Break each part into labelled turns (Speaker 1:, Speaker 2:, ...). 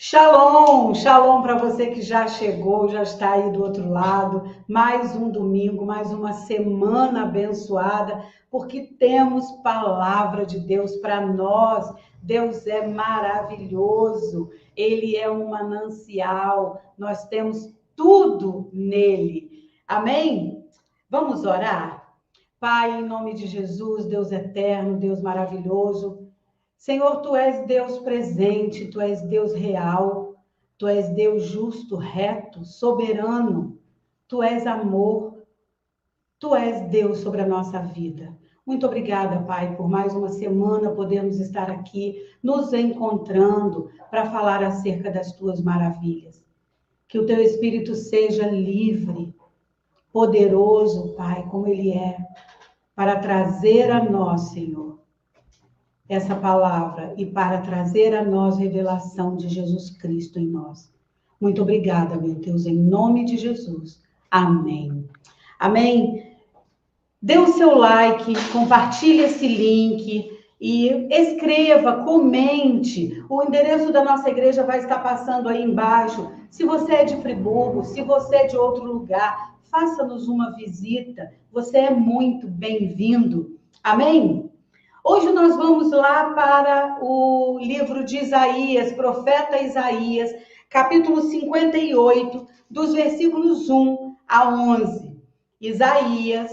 Speaker 1: Shalom, shalom para você que já chegou, já está aí do outro lado. Mais um domingo, mais uma semana abençoada, porque temos palavra de Deus para nós. Deus é maravilhoso, Ele é um manancial, nós temos tudo nele. Amém? Vamos orar? Pai, em nome de Jesus, Deus eterno, Deus maravilhoso. Senhor, Tu és Deus presente, Tu és Deus real, Tu és Deus justo, reto, soberano, Tu és amor, Tu és Deus sobre a nossa vida. Muito obrigada, Pai, por mais uma semana podermos estar aqui nos encontrando para falar acerca das Tuas maravilhas. Que o Teu Espírito seja livre, poderoso, Pai, como Ele é, para trazer a nós, Senhor, essa palavra e para trazer a nós revelação de Jesus Cristo em nós. Muito obrigada, meu Deus, em nome de Jesus. Amém. Amém. Dê o seu like, compartilhe esse link e escreva, comente. O endereço da nossa igreja vai estar passando aí embaixo. Se você é de Friburgo, se você é de outro lugar, faça-nos uma visita. Você é muito bem-vindo. Amém? Hoje nós vamos lá para o livro de Isaías, profeta Isaías, capítulo 58, dos versículos 1 a 11. Isaías,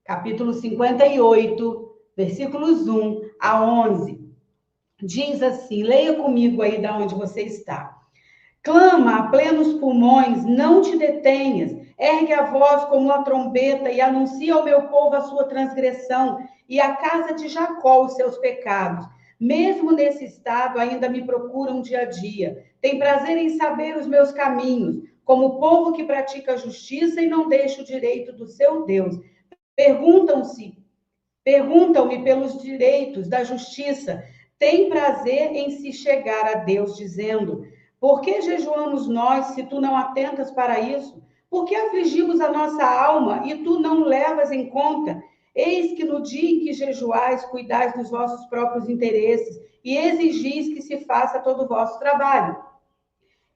Speaker 1: capítulo 58, versículos 1 a 11. Diz assim, leia comigo aí de onde você está. Clama a plenos pulmões, não te detenhas. Ergue a voz como uma trombeta e anuncia ao meu povo a sua transgressão e à casa de Jacó os seus pecados. Mesmo nesse estado, ainda me procuram dia a dia. Tem prazer em saber os meus caminhos, como o povo que pratica a justiça e não deixa o direito do seu Deus. Perguntam-me pelos direitos da justiça. Tem prazer em se chegar a Deus, dizendo: por que jejuamos nós, se tu não atentas para isso? Por que afligimos a nossa alma, e tu não levas em conta? Eis que no dia em que jejuais, cuidais dos vossos próprios interesses, e exigis que se faça todo o vosso trabalho.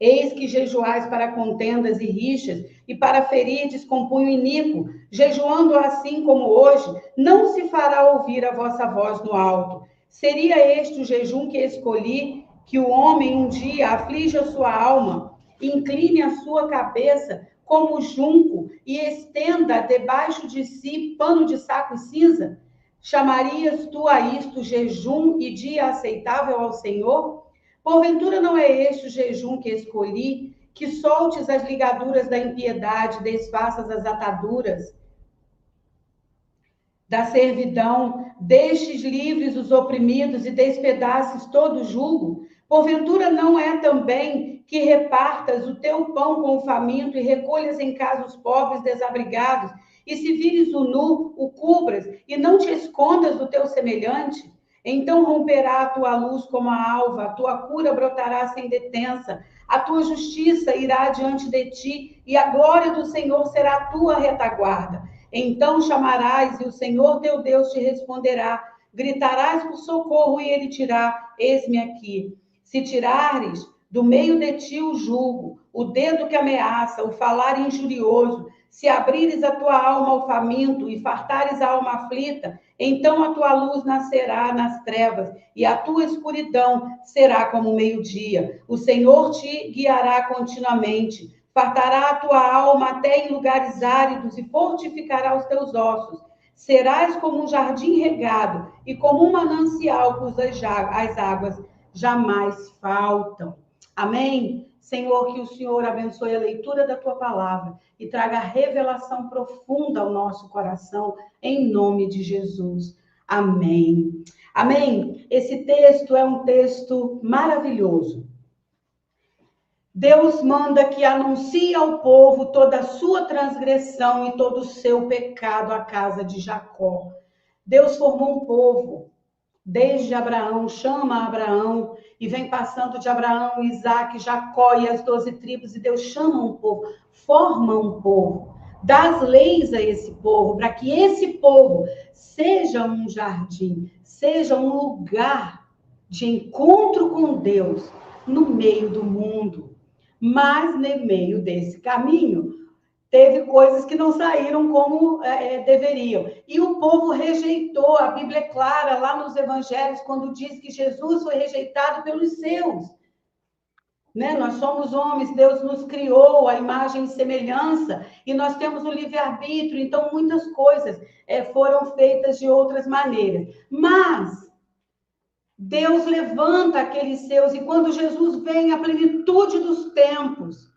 Speaker 1: Eis que jejuais para contendas e rixas, e para ferirdes com punho iníquo, jejuando assim como hoje, não se fará ouvir a vossa voz no alto. Seria este o jejum que escolhi, que o homem um dia aflige a sua alma, incline a sua cabeça como junco e estenda debaixo de si pano de saco e cinza? Chamarias tu a isto jejum e dia aceitável ao Senhor? Porventura não é este o jejum que escolhi, que soltes as ligaduras da impiedade, desfaças as ataduras da servidão, deixes livres os oprimidos e despedaces todo o jugo? Porventura não é também que repartas o teu pão com o faminto e recolhas em casa os pobres desabrigados, e se vires o nu, o cubras, e não te escondas do teu semelhante? Então romperá a tua luz como a alva, a tua cura brotará sem detença, a tua justiça irá diante de ti, e a glória do Senhor será a tua retaguarda. Então chamarás, e o Senhor teu Deus te responderá. Gritarás por socorro, e ele dirá: eis-me aqui. Se tirares do meio de ti o jugo, o dedo que ameaça, o falar injurioso, se abrires a tua alma ao faminto e fartares a alma aflita, então a tua luz nascerá nas trevas e a tua escuridão será como o meio-dia. O Senhor te guiará continuamente, fartará a tua alma até em lugares áridos e fortificará os teus ossos. Serás como um jardim regado e como um manancial cujas as águas jamais faltam. Amém? Senhor, que o Senhor abençoe a leitura da tua palavra e traga revelação profunda ao nosso coração, em nome de Jesus. Amém. Amém? Esse texto é um texto maravilhoso. Deus manda que anuncie ao povo toda a sua transgressão e todo o seu pecado à casa de Jacó. Deus formou um povo. Desde Abraão, chama Abraão e vem passando de Abraão, Isaque, Jacó e as 12 tribos, e Deus chama um povo, forma um povo, dá as leis a esse povo, para que esse povo seja um jardim, seja um lugar de encontro com Deus, no meio do mundo. Mas, no meio desse caminho, teve coisas que não saíram como deveriam. E o povo rejeitou. A Bíblia é clara lá nos evangelhos, quando diz que Jesus foi rejeitado pelos seus. Né? Nós somos homens, Deus nos criou a imagem e semelhança, e nós temos o livre-arbítrio, então muitas coisas foram feitas de outras maneiras. Mas Deus levanta aqueles seus, e quando Jesus vem, a plenitude dos tempos,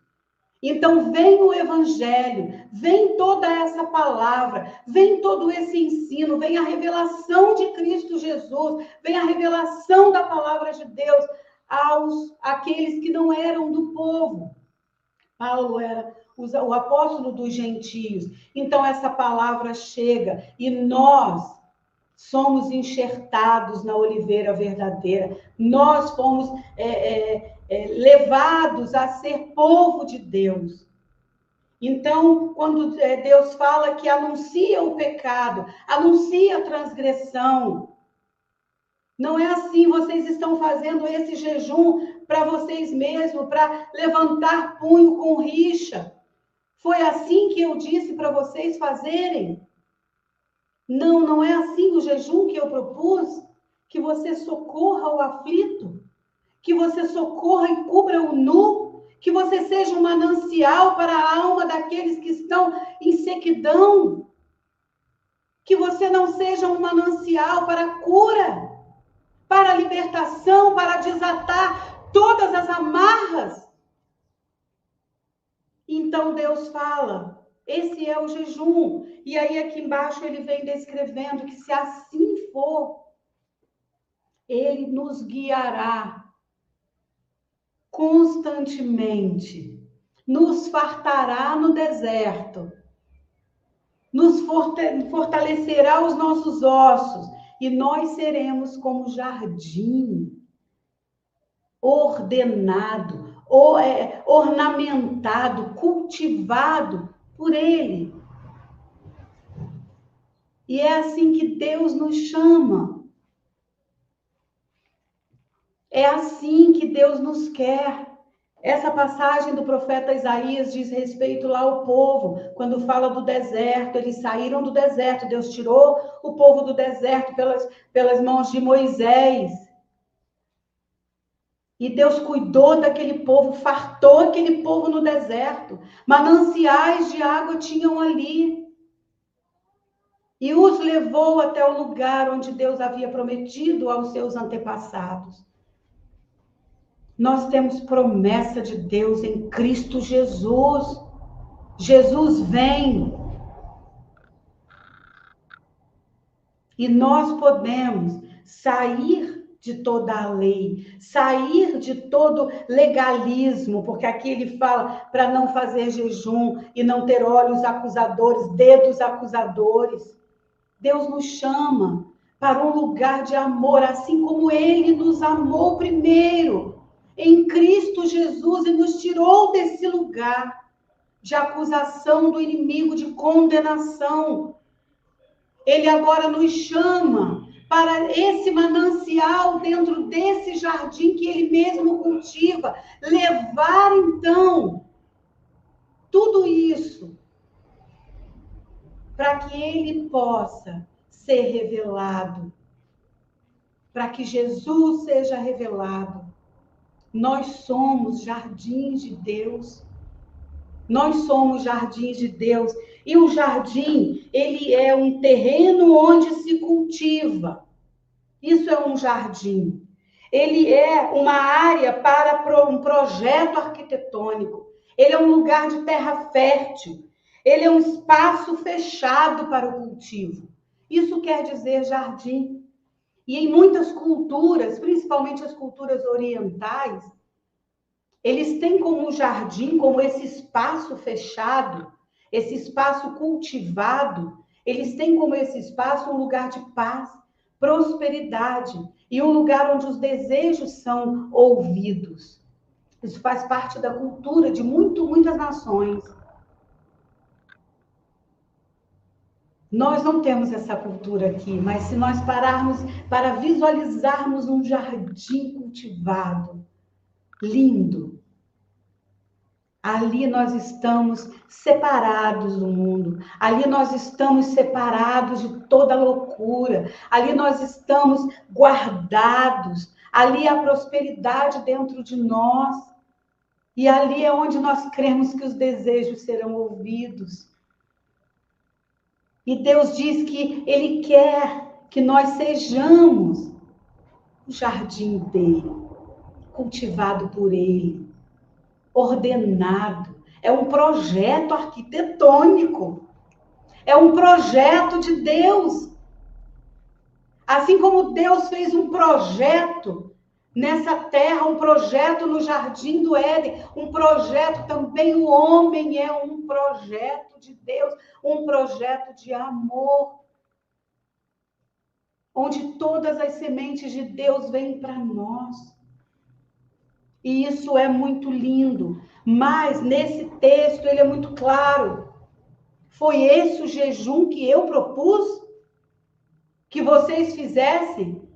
Speaker 1: então vem o evangelho, vem toda essa palavra, vem todo esse ensino, vem a revelação de Cristo Jesus, vem a revelação da palavra de Deus àqueles que não eram do povo. Paulo era o apóstolo dos gentios. Então essa palavra chega e nós somos enxertados na oliveira verdadeira. Nós fomos levados a ser povo de Deus. Então, quando Deus fala que anuncia o pecado, anuncia a transgressão, não é assim, vocês estão fazendo esse jejum para vocês mesmos, para levantar punho com rixa. Foi assim que eu disse para vocês fazerem? Não, não é assim o jejum que eu propus, que você socorra o aflito, que você socorra e cubra o nu, que você seja um manancial para a alma daqueles que estão em sequidão, que você não seja um manancial para a cura, para a libertação, para desatar todas as amarras. Então Deus fala, esse é o jejum. E aí aqui embaixo ele vem descrevendo que se assim for, ele nos guiará constantemente, nos fartará no deserto, nos fortalecerá os nossos ossos, e nós seremos como jardim ordenado, ornamentado, cultivado por ele. E é assim que Deus nos chama. É assim que Deus nos quer. Essa passagem do profeta Isaías diz respeito lá ao povo, quando fala do deserto, eles saíram do deserto, Deus tirou o povo do deserto pelas mãos de Moisés. E Deus cuidou daquele povo, fartou aquele povo no deserto. Mananciais de água tinham ali. E os levou até o lugar onde Deus havia prometido aos seus antepassados. Nós temos promessa de Deus em Cristo Jesus. Jesus vem. E nós podemos sair de toda a lei, sair de todo legalismo, porque aqui ele fala para não fazer jejum e não ter olhos acusadores, dedos acusadores. Deus nos chama para um lugar de amor, assim como ele nos amou primeiro, em Cristo Jesus, e nos tirou desse lugar de acusação do inimigo, de condenação. Ele agora nos chama para esse manancial dentro desse jardim que ele mesmo cultiva, levar então tudo isso para que ele possa ser revelado, para que Jesus seja revelado. Nós somos jardins de Deus. Nós somos jardins de Deus. E o jardim, ele é um terreno onde se cultiva. Isso é um jardim. Ele é uma área para um projeto arquitetônico. Ele é um lugar de terra fértil. Ele é um espaço fechado para o cultivo. Isso quer dizer jardim. E em muitas culturas, principalmente as culturas orientais, eles têm como jardim, como esse espaço fechado, esse espaço cultivado, eles têm como esse espaço um lugar de paz, prosperidade e um lugar onde os desejos são ouvidos. Isso faz parte da cultura de muitas nações. Nós não temos essa cultura aqui, mas se nós pararmos para visualizarmos um jardim cultivado, lindo. Ali nós estamos separados do mundo. Ali nós estamos separados de toda loucura. Ali nós estamos guardados. Ali há prosperidade dentro de nós. E ali é onde nós cremos que os desejos serão ouvidos. E Deus diz que Ele quer que nós sejamos o jardim dele, cultivado por Ele, ordenado. É um projeto arquitetônico. É um projeto de Deus. Assim como Deus fez um projeto nessa terra, um projeto no Jardim do Éden, um projeto também, o homem é um projeto de Deus, um projeto de amor, onde todas as sementes de Deus vêm para nós. E isso é muito lindo, mas nesse texto ele é muito claro. Foi esse o jejum que eu propus que vocês fizessem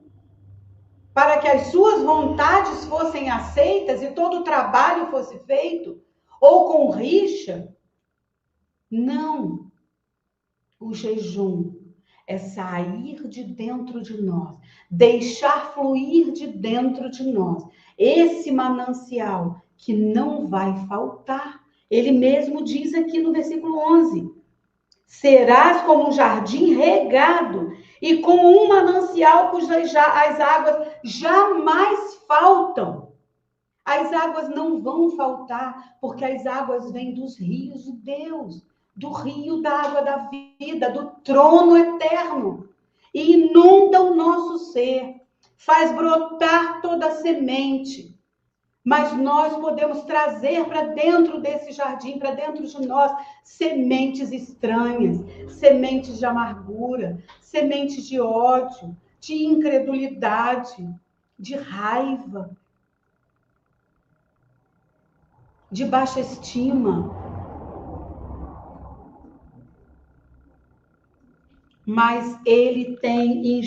Speaker 1: para que as suas vontades fossem aceitas e todo o trabalho fosse feito? Ou com rixa? Não. O jejum é sair de dentro de nós, deixar fluir de dentro de nós esse manancial que não vai faltar. Ele mesmo diz aqui no versículo 11: serás como um jardim regado e como um manancial cujas as águas jamais faltam. As águas não vão faltar, porque as águas vêm dos rios de Deus, do rio da água da vida, do trono eterno, e inunda o nosso ser, faz brotar toda a semente. Mas nós podemos trazer para dentro desse jardim, para dentro de nós, sementes estranhas, sementes de amargura, sementes de ódio, de incredulidade, de raiva, de baixa estima. Mas ele tem em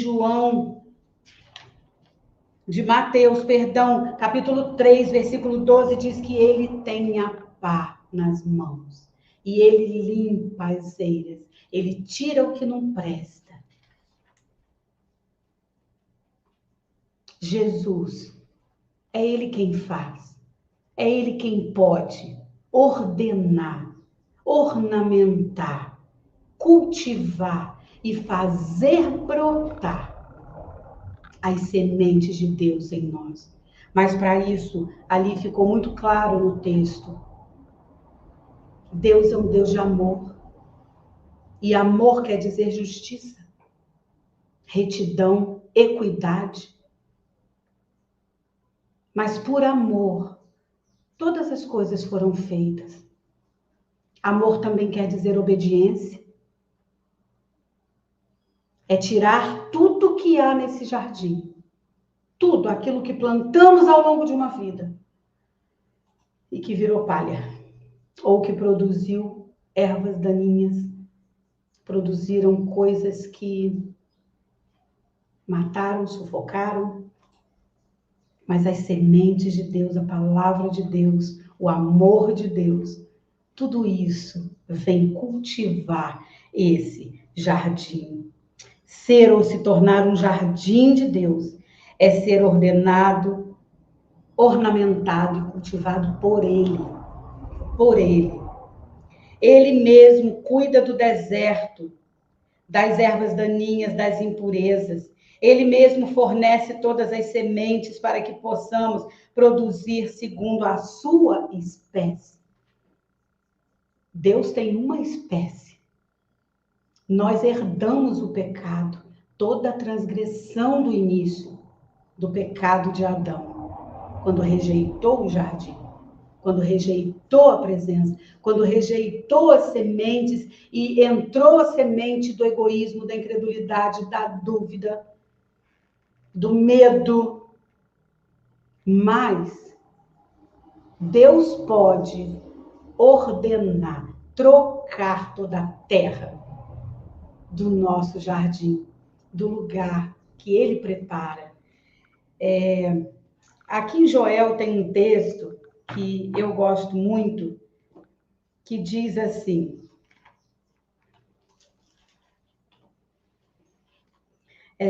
Speaker 1: Mateus, capítulo 3, versículo 12, diz que ele tem a pá nas mãos. E ele limpa as eiras. Ele tira o que não presta. Jesus, é ele quem faz. É ele quem pode ordenar, ornamentar, cultivar e fazer brotar as sementes de Deus em nós. Mas para isso, ali ficou muito claro no texto. Deus é um Deus de amor. E amor quer dizer justiça, retidão, equidade. Mas por amor, todas as coisas foram feitas. Amor também quer dizer obediência. É tirar tudo que há nesse jardim. Tudo aquilo que plantamos ao longo de uma vida. E que virou palha. Ou que produziu ervas daninhas. Produziram coisas que mataram, sufocaram. Mas as sementes de Deus, a palavra de Deus, o amor de Deus, tudo isso vem cultivar esse jardim. Ser ou se tornar um jardim de Deus é ser ordenado, ornamentado e cultivado por Ele. Por Ele. Ele mesmo cuida do deserto, das ervas daninhas, das impurezas. Ele mesmo fornece todas as sementes para que possamos produzir segundo a sua espécie. Deus tem uma espécie. Nós herdamos o pecado, toda a transgressão do início do pecado de Adão, quando rejeitou o jardim, quando rejeitou a presença, quando rejeitou as sementes e entrou a semente do egoísmo, da incredulidade, da dúvida, do medo. Mas Deus pode ordenar, trocar toda a terra do nosso jardim, do lugar que Ele prepara. Aqui em Joel tem um texto que eu gosto muito, que diz assim,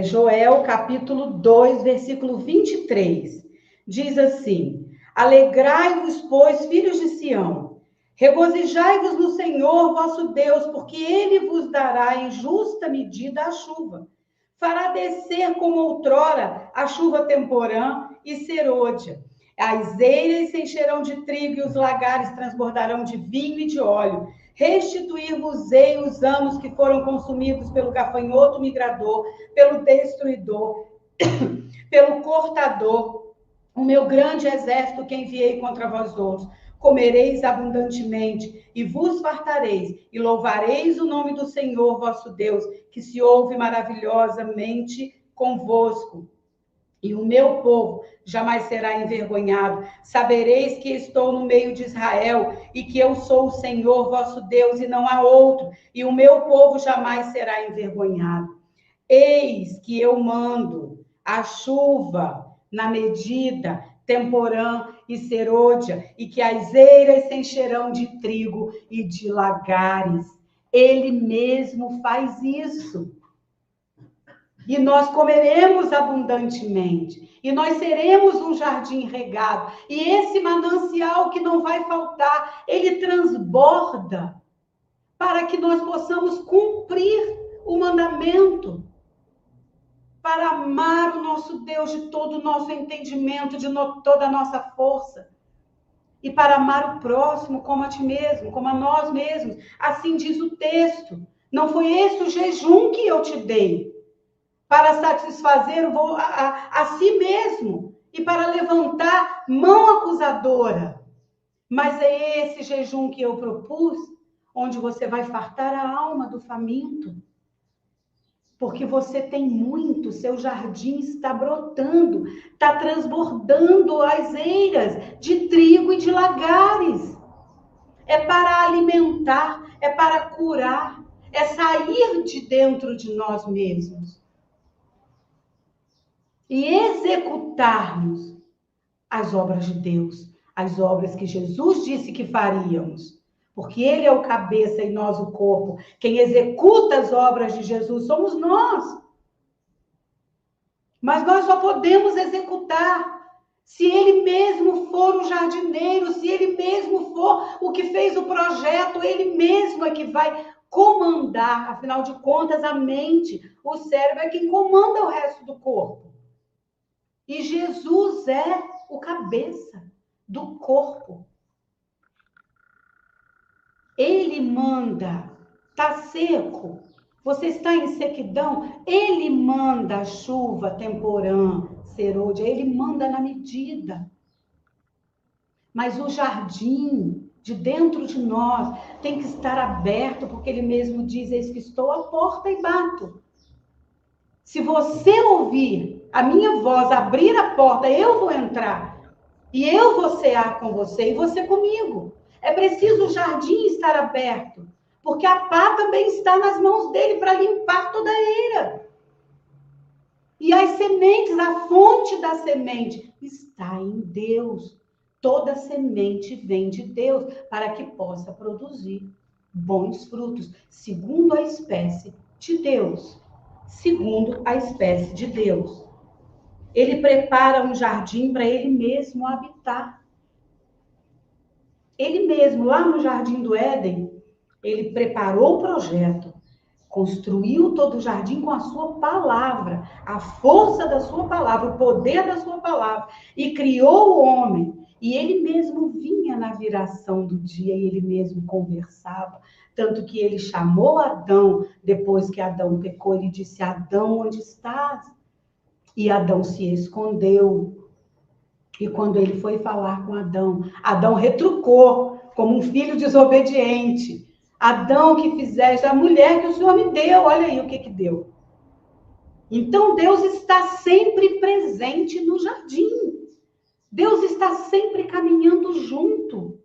Speaker 1: Joel capítulo 2, versículo 23, diz assim, alegrai-vos, pois, filhos de Sião, regozijai-vos no Senhor vosso Deus, porque ele vos dará em justa medida a chuva. Fará descer como outrora a chuva temporã e serôdia. As eiras se encherão de trigo e os lagares transbordarão de vinho e de óleo. Restituir-vos-ei os anos que foram consumidos pelo gafanhoto migrador, pelo destruidor, pelo cortador, o meu grande exército que enviei contra vós outros. Comereis abundantemente e vos fartareis, e louvareis o nome do Senhor vosso Deus, que se ouve maravilhosamente convosco. E o meu povo jamais será envergonhado. Sabereis que estou no meio de Israel e que eu sou o Senhor vosso Deus e não há outro. E o meu povo jamais será envergonhado. Eis que eu mando a chuva na medida, temporã e serôdia, e que as eiras se encherão de trigo e de lagares. Ele mesmo faz isso. E nós comeremos abundantemente. E nós seremos um jardim regado. E esse manancial que não vai faltar, ele transborda para que nós possamos cumprir o mandamento. Para amar o nosso Deus de todo o nosso entendimento, de toda a nossa força. E para amar o próximo como a ti mesmo, como a nós mesmos. Assim diz o texto. Não foi esse o jejum que eu te dei para satisfazer a si mesmo e para levantar mão acusadora. Mas é esse jejum que eu propus, onde você vai fartar a alma do faminto. Porque você tem muito, seu jardim está brotando, está transbordando as eiras de trigo e de lagares. É para alimentar, é para curar, é sair de dentro de nós mesmos. E executarmos as obras de Deus, as obras que Jesus disse que faríamos. Porque ele é o cabeça e nós o corpo. Quem executa as obras de Jesus somos nós. Mas nós só podemos executar se ele mesmo for o jardineiro, se ele mesmo for o que fez o projeto, ele mesmo é que vai comandar. Afinal de contas, a mente, o cérebro é quem comanda o resto do corpo. E Jesus é o cabeça do corpo. Ele manda. Tá seco? Você está em sequidão? Ele manda a chuva temporã, serôdia. Ele manda na medida. Mas o jardim de dentro de nós tem que estar aberto, porque ele mesmo diz, eis que estou à porta e bato. Se você ouvir a minha voz, abrir a porta, eu vou entrar. E eu vou cear com você e você comigo. É preciso o jardim estar aberto, porque a pá também está nas mãos dele para limpar toda a eira. E as sementes, a fonte da semente está em Deus. Toda semente vem de Deus para que possa produzir bons frutos, segundo a espécie de Deus. Segundo a espécie de Deus. Ele prepara um jardim para ele mesmo habitar. Ele mesmo, lá no Jardim do Éden, ele preparou o projeto, construiu todo o jardim com a sua palavra, a força da sua palavra, o poder da sua palavra, e criou o homem. E ele mesmo vinha na viração do dia e ele mesmo conversava. Tanto que ele chamou Adão, depois que Adão pecou, ele disse, Adão, onde estás? E Adão se escondeu. E quando ele foi falar com Adão, Adão retrucou como um filho desobediente. Adão, que fizeste a mulher que o Senhor me deu, olha aí o que deu. Então Deus está sempre presente no jardim. Deus está sempre caminhando junto,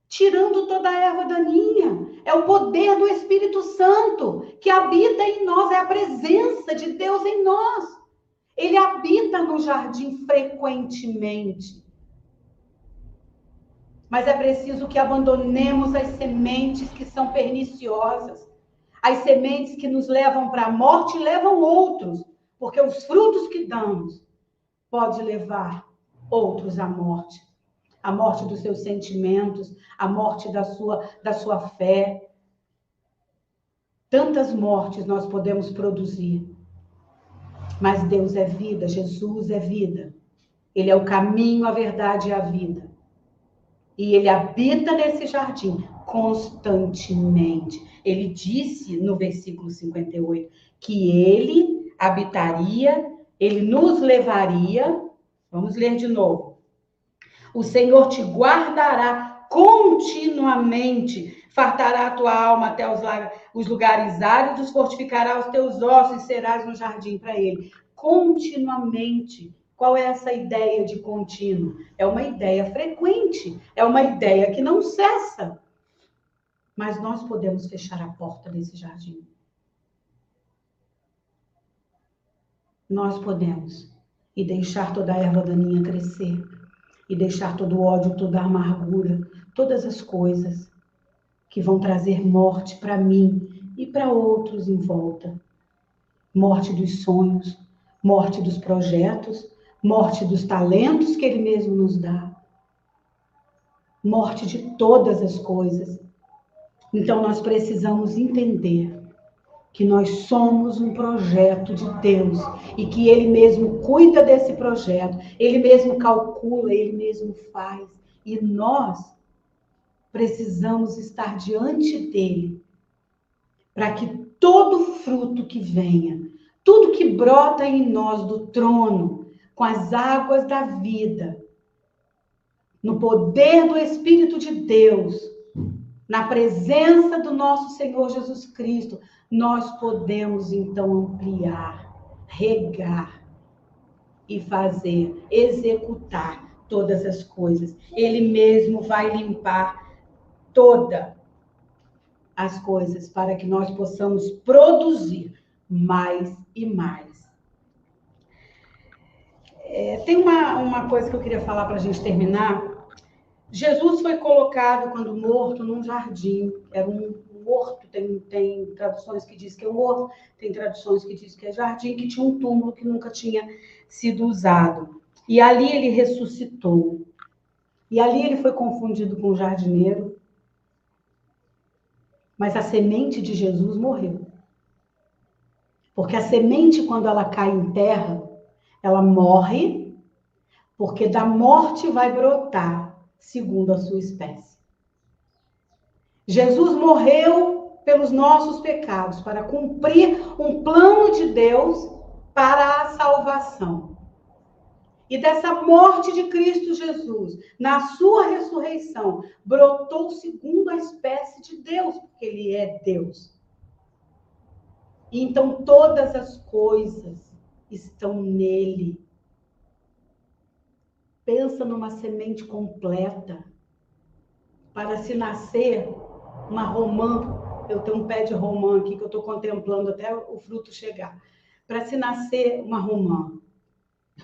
Speaker 1: tirando toda a erva daninha. É o poder do Espírito Santo que habita em nós, é a presença de Deus em nós. Ele habita no jardim frequentemente. Mas é preciso que abandonemos as sementes que são perniciosas, as sementes que nos levam para a morte e levam outros, porque os frutos que damos podem levar outros à morte. A morte dos seus sentimentos, a morte da sua fé. Tantas mortes nós podemos produzir. Mas Deus é vida, Jesus é vida. Ele é o caminho, a verdade e a vida. E ele habita nesse jardim constantemente. Ele disse no versículo 58 que ele habitaria, ele nos levaria. Vamos ler de novo. O Senhor te guardará continuamente, fartará a tua alma até os lugares áridos, fortificará os teus ossos e serás no jardim para ele. Continuamente. Qual é essa ideia de contínuo? É uma ideia frequente, é uma ideia que não cessa. Mas nós podemos fechar a porta desse jardim. Nós podemos. E deixar toda a erva daninha crescer. E deixar todo o ódio, toda a amargura, todas as coisas que vão trazer morte para mim e para outros em volta. Morte dos sonhos, morte dos projetos, morte dos talentos que ele mesmo nos dá. Morte de todas as coisas. Então nós precisamos entender que nós somos um projeto de Deus e que ele mesmo cuida desse projeto, ele mesmo calcula, ele mesmo faz. E nós precisamos estar diante dele para que todo fruto que venha, tudo que brota em nós do trono, com as águas da vida, no poder do Espírito de Deus, na presença do nosso Senhor Jesus Cristo, nós podemos então ampliar, regar e fazer, executar todas as coisas. Ele mesmo vai limpar todas as coisas para que nós possamos produzir mais e mais. Tem uma coisa que eu queria falar para a gente terminar. Jesus foi colocado, quando morto, num jardim. Era um horto, tem traduções que dizem que é um horto, tem traduções que dizem que é jardim, que tinha um túmulo que nunca tinha sido usado. E ali ele ressuscitou. E ali ele foi confundido com um jardineiro. Mas a semente de Jesus morreu. Porque a semente, quando ela cai em terra, ela morre, porque da morte vai brotar segundo a sua espécie. Jesus morreu pelos nossos pecados, para cumprir um plano de Deus para a salvação. E dessa morte de Cristo Jesus, na sua ressurreição, brotou segundo a espécie de Deus, porque ele é Deus. E então todas as coisas estão nele. Pensa numa semente completa. Para se nascer uma romã, eu tenho um pé de romã aqui que eu estou contemplando até o fruto chegar. Para se nascer uma romã,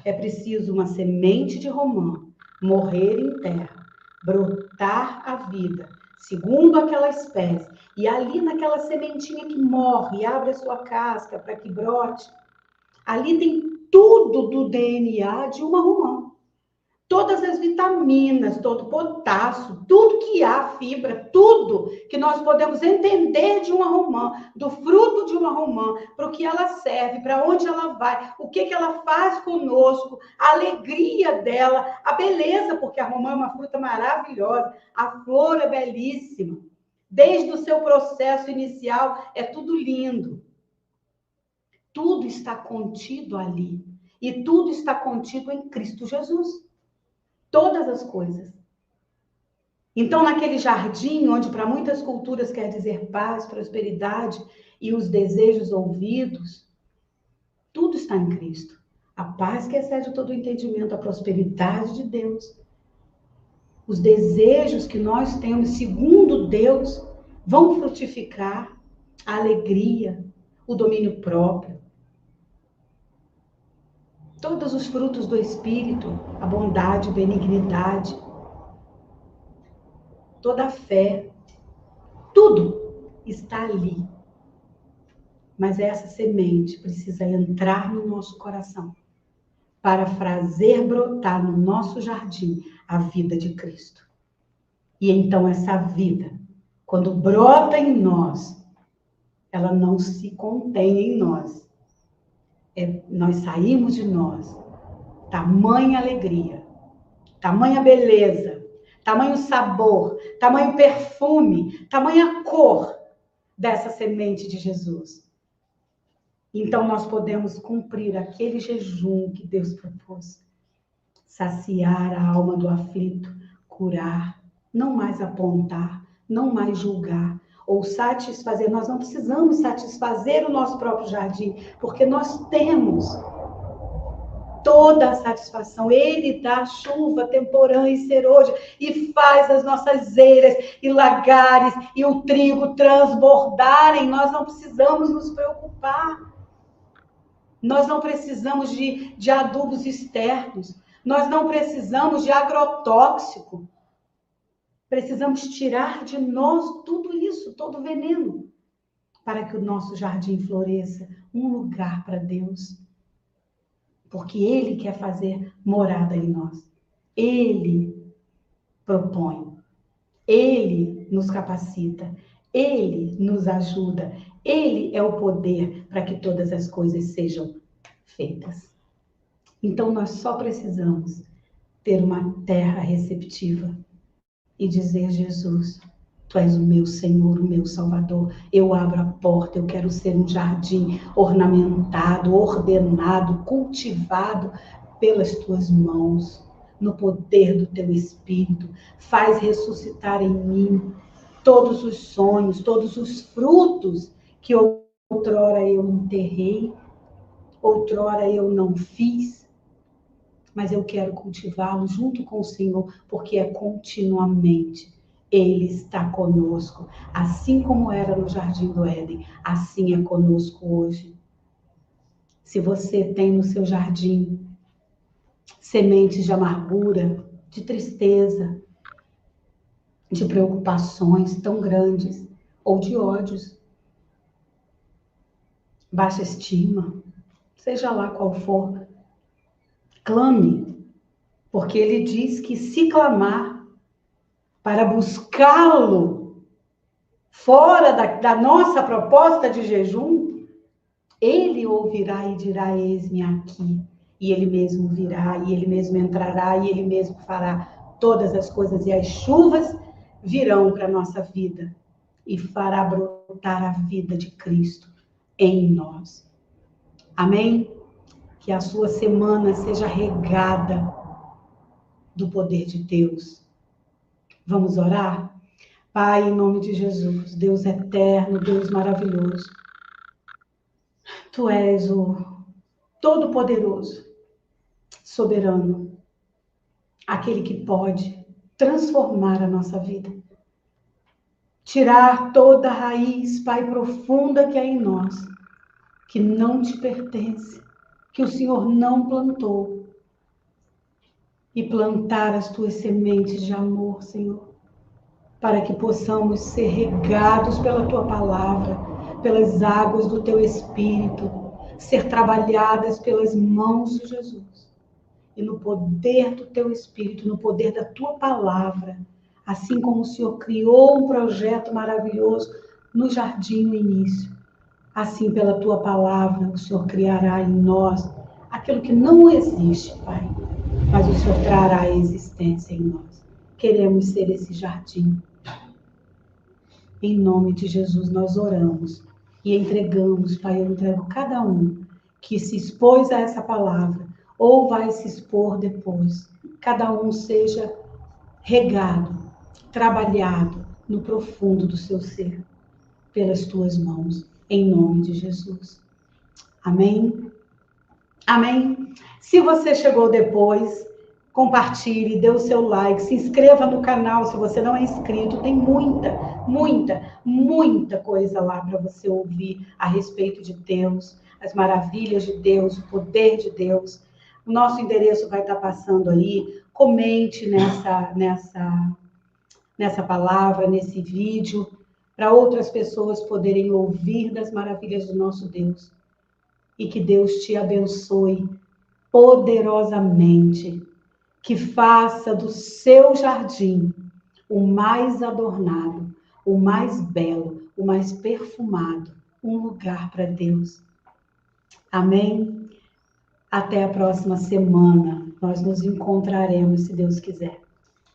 Speaker 1: é preciso uma semente de romã morrer em terra, brotar a vida, segundo aquela espécie. E ali naquela sementinha que morre, abre a sua casca para que brote, ali tem tudo do DNA de uma romã. Todas as vitaminas, todo o potássio, tudo que há, fibra, tudo que nós podemos entender de uma romã, do fruto de uma romã, para o que ela serve, para onde ela vai, o que ela faz conosco, a alegria dela, a beleza, porque a romã é uma fruta maravilhosa, a flor é belíssima. Desde o seu processo inicial, é tudo lindo. Tudo está contido ali. E tudo está contido em Cristo Jesus. Todas as coisas. Então, naquele jardim, onde para muitas culturas quer dizer paz, prosperidade e os desejos ouvidos, tudo está em Cristo. A paz que excede todo o entendimento, a prosperidade de Deus. Os desejos que nós temos, segundo Deus, vão frutificar a alegria, o domínio próprio. Todos os frutos do Espírito, a bondade, benignidade, toda a fé, tudo está ali. Mas essa semente precisa entrar no nosso coração para fazer brotar no nosso jardim a vida de Cristo. E então essa vida, quando brota em nós, ela não se contém em nós. Nós saímos de nós, tamanha alegria, tamanha beleza, tamanho sabor, tamanho perfume, tamanha cor dessa semente de Jesus. Então nós podemos cumprir aquele jejum que Deus propôs. Saciar a alma do aflito, curar, não mais apontar, não mais julgar, ou satisfazer. Nós não precisamos satisfazer o nosso próprio jardim, porque nós temos toda a satisfação. Ele dá chuva temporã e ceroja e faz as nossas eiras e lagares e o trigo transbordarem. Nós não precisamos nos preocupar. Nós não precisamos de adubos externos. Nós não precisamos de agrotóxico. Precisamos tirar de nós tudo isso, todo veneno, para que o nosso jardim floresça, um lugar para Deus. Porque Ele quer fazer morada em nós. Ele propõe. Ele nos capacita. Ele nos ajuda. Ele é o poder para que todas as coisas sejam feitas. Então, nós só precisamos ter uma terra receptiva e dizer: Jesus, Tu és o meu Senhor, o meu Salvador. Eu abro a porta, eu quero ser um jardim ornamentado, ordenado, cultivado pelas Tuas mãos, no poder do Teu Espírito. Faz ressuscitar em mim todos os sonhos, todos os frutos que outrora eu enterrei, outrora eu não fiz, mas eu quero cultivá-lo junto com o Senhor, porque é continuamente. Ele está conosco, assim como era no Jardim do Éden, assim é conosco hoje. Se você tem no seu jardim sementes de amargura, de tristeza, de preocupações tão grandes, ou de ódios, baixa estima, seja lá qual for, clame, porque ele diz que se clamar para buscá-lo fora da nossa proposta de jejum, ele ouvirá e dirá: eis-me aqui. E ele mesmo virá, e ele mesmo entrará, e ele mesmo fará todas as coisas, e as chuvas virão para a nossa vida e fará brotar a vida de Cristo em nós. Amém? Que a sua semana seja regada do poder de Deus. Vamos orar? Pai, em nome de Jesus, Deus eterno, Deus maravilhoso, Tu és o Todo-Poderoso, soberano, aquele que pode transformar a nossa vida, tirar toda a raiz, Pai, profunda que há em nós, que não te pertence, que o Senhor não plantou, e plantar as Tuas sementes de amor, Senhor, para que possamos ser regados pela Tua palavra, pelas águas do Teu Espírito, ser trabalhadas pelas mãos de Jesus. E no poder do Teu Espírito, no poder da Tua palavra, assim como o Senhor criou um projeto maravilhoso no jardim no início, assim pela Tua palavra o Senhor criará em nós aquilo que não existe, Pai, mas o Senhor trará a existência em nós. Queremos ser esse jardim. Em nome de Jesus nós oramos e entregamos, Pai, eu entrego cada um que se expôs a essa palavra ou vai se expor depois. Cada um seja regado, trabalhado no profundo do seu ser, pelas Tuas mãos, em nome de Jesus. Amém? Amém? Se você chegou depois, compartilhe, dê o seu like, se inscreva no canal se você não é inscrito. Tem muita coisa lá para você ouvir a respeito de Deus, as maravilhas de Deus, o poder de Deus, O nosso endereço vai estar passando aí. Comente nessa palavra, nesse vídeo, para outras pessoas poderem ouvir das maravilhas do nosso Deus. E que Deus te abençoe poderosamente, que faça do seu jardim o mais adornado, o mais belo, o mais perfumado, um lugar para Deus. Amém? Até a próxima semana. Nós nos encontraremos, se Deus quiser.